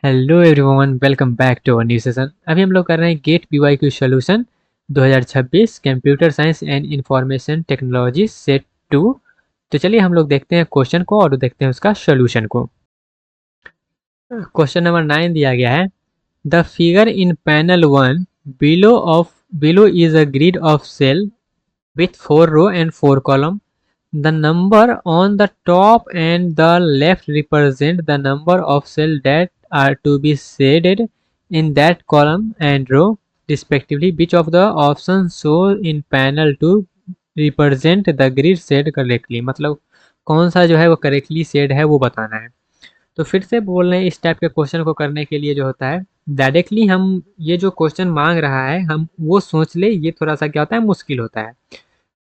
Hello everyone, welcome back to our new session. अभी हम लोग कर रहे हैं GATE PYQ solution 2026 computer science and information technology set 2। तो चलिए हम लोग देखते हैं क्वेश्चन को और देखते हैं उसका सॉल्यूशन को। क्वेश्चन नंबर 9 दिया गया है। The figure in panel 1 below is a grid of cell with 4 row and 4 column. The number on the top and the left represent the number of cells that are to be shaded in that column and row respectively. Which of the options shown in panel 2 represent the grid shade correctly? मतलब कौन सा जो है वो correctly shade है वो बताना है। तो फिर से बोल रहे हैं, इस टाइप के क्वेश्चन को करने के लिए जो होता है डायरेक्टली हम ये जो क्वेश्चन मांग रहा है हम वो सोच ले, ये थोड़ा सा क्या होता है मुश्किल होता है।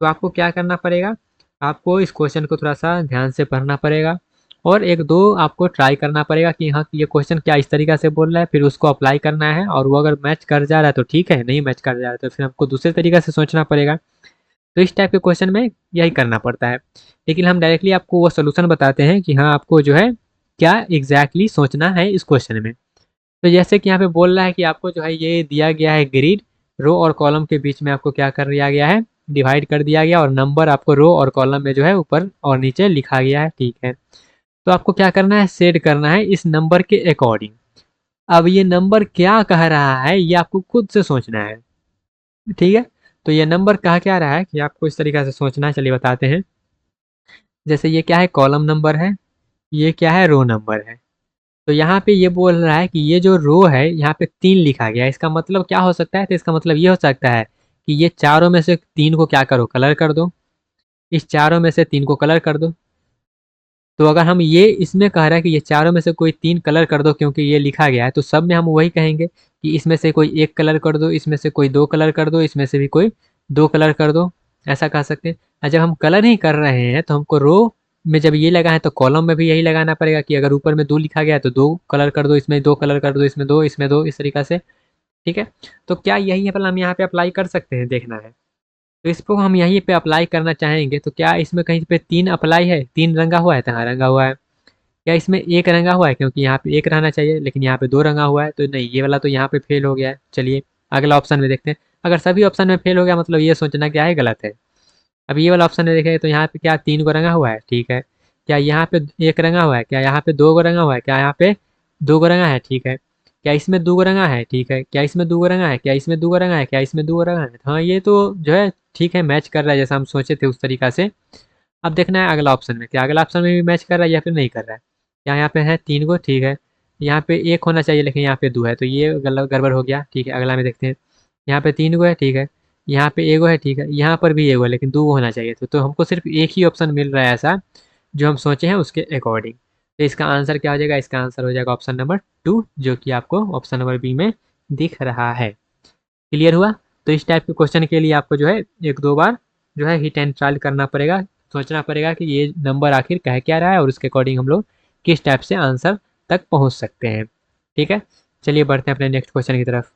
तो आपको क्या करना पड़ेगा, आपको इस क्वेश्चन को थोड़ा सा ध्यान से पढ़ना पड़ेगा और एक दो आपको ट्राई करना पड़ेगा कि हाँ ये क्वेश्चन क्या इस तरीक़ा से बोल रहा है, फिर उसको अप्लाई करना है और वो अगर मैच कर जा रहा है तो ठीक है, नहीं मैच कर जा रहा है तो फिर हमको दूसरे तरीक़े से सोचना पड़ेगा। तो इस टाइप के क्वेश्चन में यही करना पड़ता है। लेकिन हम डायरेक्टली आपको वो सोल्यूशन बताते हैं कि हाँ आपको जो है क्या एग्जैक्टली सोचना है इस क्वेश्चन में। तो जैसे कि यहाँ पे बोल रहा है कि आपको जो है ये दिया गया है ग्रिड, रो और कॉलम के बीच में आपको क्या कर दिया गया है, डिवाइड कर दिया गया और नंबर आपको रो और कॉलम में जो है ऊपर और नीचे लिखा गया है। ठीक है, तो आपको क्या करना है, सेट करना है इस नंबर के अकॉर्डिंग। अब ये नंबर क्या कह रहा है ये आपको खुद से सोचना है। ठीक है, तो ये नंबर कह क्या रहा है कि आपको इस तरीके से सोचना है। चलिए बताते हैं। जैसे ये क्या है, कॉलम नंबर है, ये क्या है, रो नंबर है। तो यहाँ पे ये बोल रहा है कि ये जो रो है यहाँ पे 3 लिखा गया है, इसका मतलब क्या हो सकता है, तो इसका मतलब ये हो सकता है कि ये चारों में से 3 को क्या करो, कलर कर दो। इस चारों में से 3 को कलर कर दो। तो अगर हम ये इसमें कह रहा है कि ये चारों में से कोई 3 कलर कर दो क्योंकि ये लिखा गया है, तो सब में हम वही कहेंगे कि इसमें से कोई 1 कलर कर दो, इसमें से कोई 2 कलर कर दो, इसमें से भी कोई 2 कलर कर दो, ऐसा कह सकते हैं। और जब हम कलर ही कर रहे हैं तो हमको रो में जब ये लगा है तो कॉलम में भी यही लगाना पड़ेगा कि अगर ऊपर में 2 लिखा गया है तो 2 कलर कर दो, इसमें 2 कलर कर दो, इसमें 2, इसमें 2, इस तरीका से। ठीक है, तो क्या यही हम यहाँ पे अप्लाई कर सकते हैं, देखना है। तो इसको हम यहीं पे अप्लाई करना चाहेंगे तो क्या इसमें कहीं पे 3 अप्लाई है, 3 रंगा हुआ है तो हाँ रंगा हुआ है। क्या इसमें 1 रंगा हुआ है, क्योंकि यहाँ पे 1 रहना चाहिए लेकिन यहाँ पे 2 रंगा हुआ है, तो नहीं ये वाला तो यहाँ पे फेल हो गया है। चलिए अगला ऑप्शन में देखते हैं। अगर सभी ऑप्शन में फेल हो गया मतलब ये सोचना क्या है, गलत है। अब ये वाला ऑप्शन में देखें तो यहाँ पे क्या 3 को रंगा हुआ है, ठीक है। क्या यहाँ पे 1 रंगा हुआ है, क्या यहाँ पे 2 को रंगा हुआ है, क्या यहाँ पे 2 को रंगा है, ठीक है। क्या इसमें 2 को रंगा है, ठीक है। क्या इसमें 2 को रंगा है, क्या इसमें 2 को रंगा है, क्या इसमें 2 को रंगा है। हाँ ये तो जो है ठीक है, मैच कर रहा है जैसा हम सोचे थे उस तरीका से। अब देखना है अगला ऑप्शन में, क्या अगला ऑप्शन में भी मैच कर रहा है या फिर नहीं कर रहा है। क्या यहाँ पे है 3 को, ठीक है। यहाँ पे 1 होना चाहिए लेकिन यहाँ पे 2 है, तो ये गलत गड़बड़ हो गया। ठीक है, अगला में देखते हैं। यहाँ पे 3 को है, ठीक है। यहाँ पे एगो है, ठीक है। यहाँ पर भी एगो है लेकिन 2 होना चाहिए, तो हमको सिर्फ एक ही ऑप्शन मिल रहा है ऐसा जो हम सोचे हैं उसके अकॉर्डिंग। तो इसका आंसर क्या हो जाएगा, इसका आंसर हो जाएगा ऑप्शन नंबर 2, जो कि आपको ऑप्शन नंबर बी में दिख रहा है। क्लियर हुआ। तो इस टाइप के क्वेश्चन के लिए आपको जो है एक दो बार जो है हिट एंड ट्रायल करना पड़ेगा, सोचना पड़ेगा कि ये नंबर आखिर कह क्या रहा है और उसके अकॉर्डिंग हम लोग किस टाइप से आंसर तक पहुंच सकते हैं। ठीक है, चलिए बढ़ते हैं अपने नेक्स्ट क्वेश्चन की तरफ।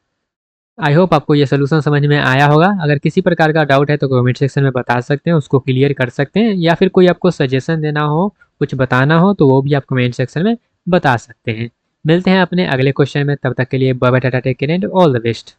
आई होप आपको ये सोल्यूशन समझ में आया होगा। अगर किसी प्रकार का डाउट है तो कमेंट सेक्शन में बता सकते हैं, उसको क्लियर कर सकते हैं, या फिर कोई आपको सजेशन देना हो, कुछ बताना हो तो वो भी आप कमेंट सेक्शन में बता सकते हैं। मिलते हैं अपने अगले क्वेश्चन में, तब तक के लिए bye bye, tata, take care and all the best.